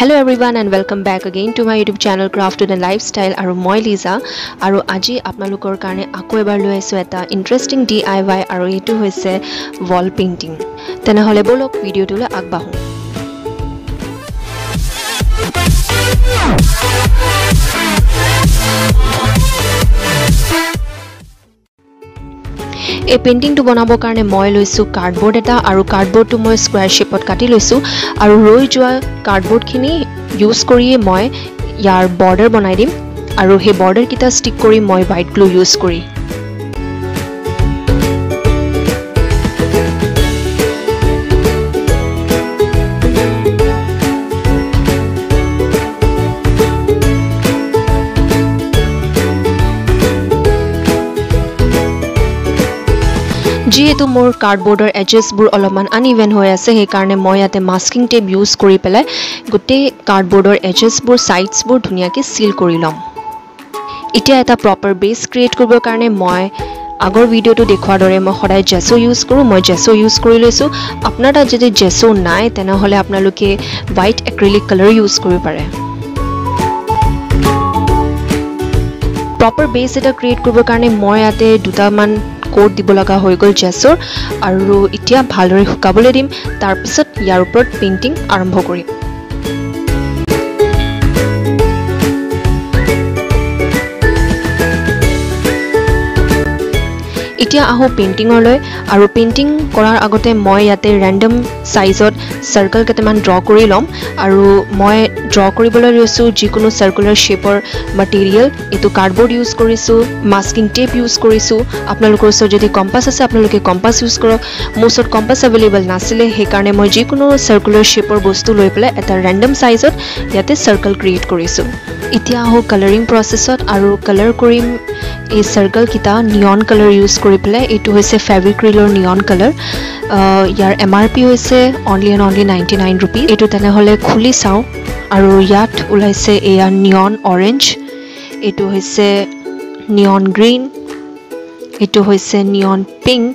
Hello everyone and welcome back again to my YouTube channel Crafted and Lifestyle aru moi Lisa aru aji apnalokor karone ako ebar loi aisu eta interesting DIY aru etu hoise wall painting tena hole bolok video tu le agbahu এই painting two বনাবৰ কাৰণে মই লৈছো cardboard এটা আৰু cardboard two মই square শেপত কাটি লৈছো আৰু ৰৈ যোৱা কাৰ্ডবোৰ্ড খিনি ইউজ কৰি মই ইয়াৰ বৰ্ডাৰ বনাই দিম আৰু হে বৰ্ডাৰ কিটা ষ্টিক কৰি মই হোৱাইট গ্লু ইউজ কৰি যেহেতু মোৰ কাৰ্ডবোৰ্ডৰ এজেছ বোৰ অলপমান আনইভেন হৈ আছে সেই কাৰণে মই ইয়াতে মাস্কিং টেপ ইউজ কৰি পেলাই গোটেই কাৰ্ডবোৰ্ডৰ এজেছ বোৰ সাইডছ বোৰ ধুনিয়াকৈ সিল কৰি লম এতিয়া এটা প্ৰপাৰ বেস ক্ৰিয়েট কৰিবৰ কাৰণে মই আগৰ ভিডিওটো দেখুৱাৰ দৰে মই সদায় জেছো ইউজ কৰো মই জেছো ইউজ কৰি লৈছো আপোনাৰ তাত যদি জেছো নাই তেনে হলে আপোনালোকে হোৱাইট এক্ৰিলিক কালাৰ ইউজ কৰিব পাৰে প্ৰপাৰ বেস এটা ক্ৰিয়েট কৰিবৰ কাৰণে মই ইয়াতে দুটামান কোড দিব লগা হৈ গল জেছৰ আৰু এতিয়া ভালৰে শুকাবলৈ দিম তাৰ পিছত ইয়াৰ ওপৰত পেইন্টিং আৰম্ভ কৰিম এতিয়া আহো পেইন্টিংলৈ আৰু পেইন্টিং কৰাৰ আগতে মই ইয়াতে ৰেন্ডম সাইজত সাৰ্কেল কেটামান ড্ৰ কৰি লম আৰু মই ড্ৰ কৰিবলৈ লৈছো যিকোনো সাৰ্কুলাৰ শেপৰ material এটো কাৰ্ডবোৰ্ড ইউজ কৰিছো মাস্কিং টেপ ইউজ কৰিছো আপোনালোকৰ ওচৰত যদি কম্পাস আছে আপোনালোকে কম্পাস ইউজ কৰক মোৰ ওচৰত কম্পাস अवेलेबल নাছিলে সেই কাৰণে মই যিকোনো সাৰ্কুলাৰ শেপৰ বস্তু লৈ পেলাই এটা ৰেন্ডম সাইজত ইয়াতে সাৰ্কেল ক্ৰিয়েট কৰিছো এতিয়া আহো কালাৰিং প্ৰসেছত আৰু কালাৰ কৰিম এই সাৰ্কেল কিটা নিয়ন কালাৰ ইউজ কৰি পেলাই এটো হৈছে ফেব্ৰিক্ৰিলৰ নিয়ন কালাৰ ইয়াৰ MRP হৈছে only 99 rupees এটো তেনে হলে খুলি চাও আৰু ইয়াত উলাইছে এয়া নিয়ন অৰেঞ্জ এটো হৈছে নিয়ন গ্ৰীন এটো হৈছে নিয়ন পিংক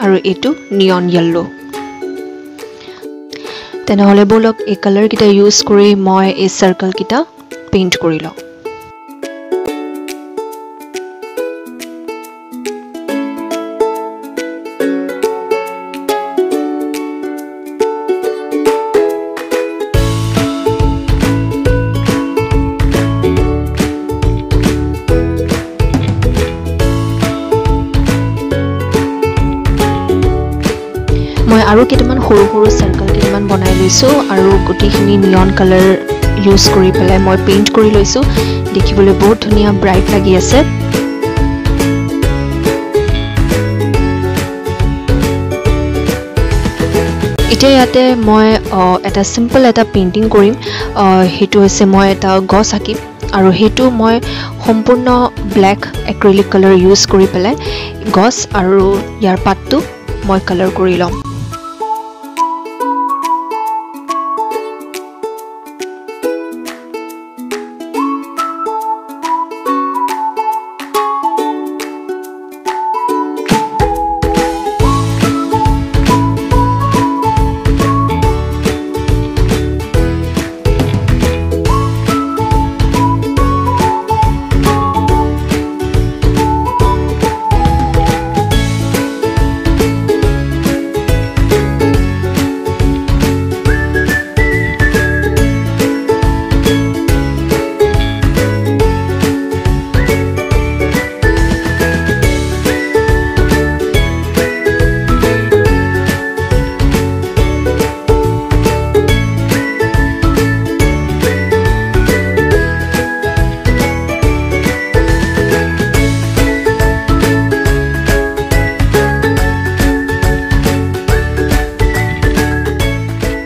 আৰু এটো নিয়ন yellow তেনে হলে বলক এই কালাৰ কিটা ইউজ কৰি মই এই সাৰ্কেল কিটা পেইন্ট কৰি লও মই আৰু কেটামান সৰু সৰু সাৰ্কেল কেটামান বনাই লৈছো আৰু গুটিখিনি নিয়ন কালাৰ ইউজ কৰি পেলাই মই পেইন্ট কৰি লৈছো দেখিবলৈ বহুত ধুনিয়া ব্ৰাইট লাগি আছে এতিয়া ইয়াতে মই এটা সিম্পল এটা পেইন্টিং কৰিম হেতু হৈছে মই এটা গছ আঁকিম আৰু হেতু মই সম্পূৰ্ণ ব্ল্যাক এক্ৰিলিক কালাৰ ইউজ কৰি পেলাই গছ আৰু ইয়াৰ পাতটো মই কালাৰ কৰি লম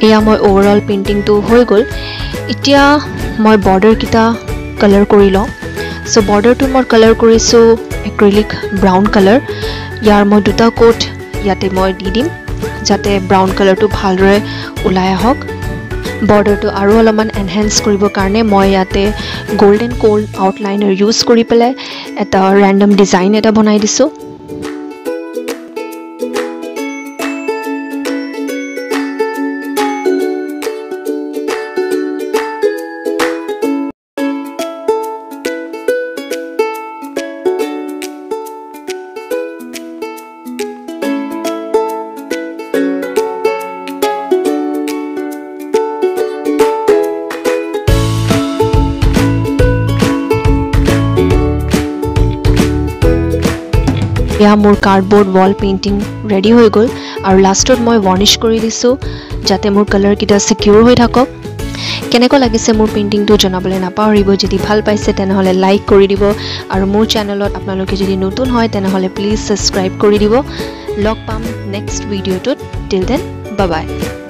এয়া মই ওভাৰঅল পেইন্টিং টু হৈ গল এতিয়া মই বৰ্ডাৰ কিটা কালাৰ কৰি লও সো বৰ্ডাৰ টু মই কালাৰ কৰিছো এক্ৰিলিক ব্ৰাউন কালাৰ ইয়াৰ মই দুটা কোট ইয়াতে মই দি দিম যাতে ব্ৰাউন কালাৰটো ভালৰে ওলাই আহক বৰ্ডাৰটো আৰু অলপমান এনহান্স কৰিবৰ কাৰণে মই ইয়াতে গোল্ডেন কোল আউটলাইনাৰ ইউজ কৰি পেলাই এটা ৰেন্ডম ডিজাইন এটা বনাই দিছো এয়া মোৰ কাৰ্ডবোৰ্ড ৱাল পেইণ্টিং ৰেডি হৈ গ'ল আৰু লাষ্টত মই varnish কৰি দিছোঁ যাতে মোৰ কালাৰ কিটা সিকিউৰ হৈ থাকক কেনেকৈ লাগিছে মোৰ পেইণ্টিংটো জনাবলৈ নাপাহৰিব যদি ভাল পাইছে তেনেহলে লাইক কৰি দিব আৰু মোৰ চেনেলত আপোনালোকে যদি নতুন হয় তেনেহলে প্লিজ সাবস্ক্ৰাইব কৰি দিব লগ পাম নেক্সট ভিডিঅ'টোত টিল দেন বাই বাই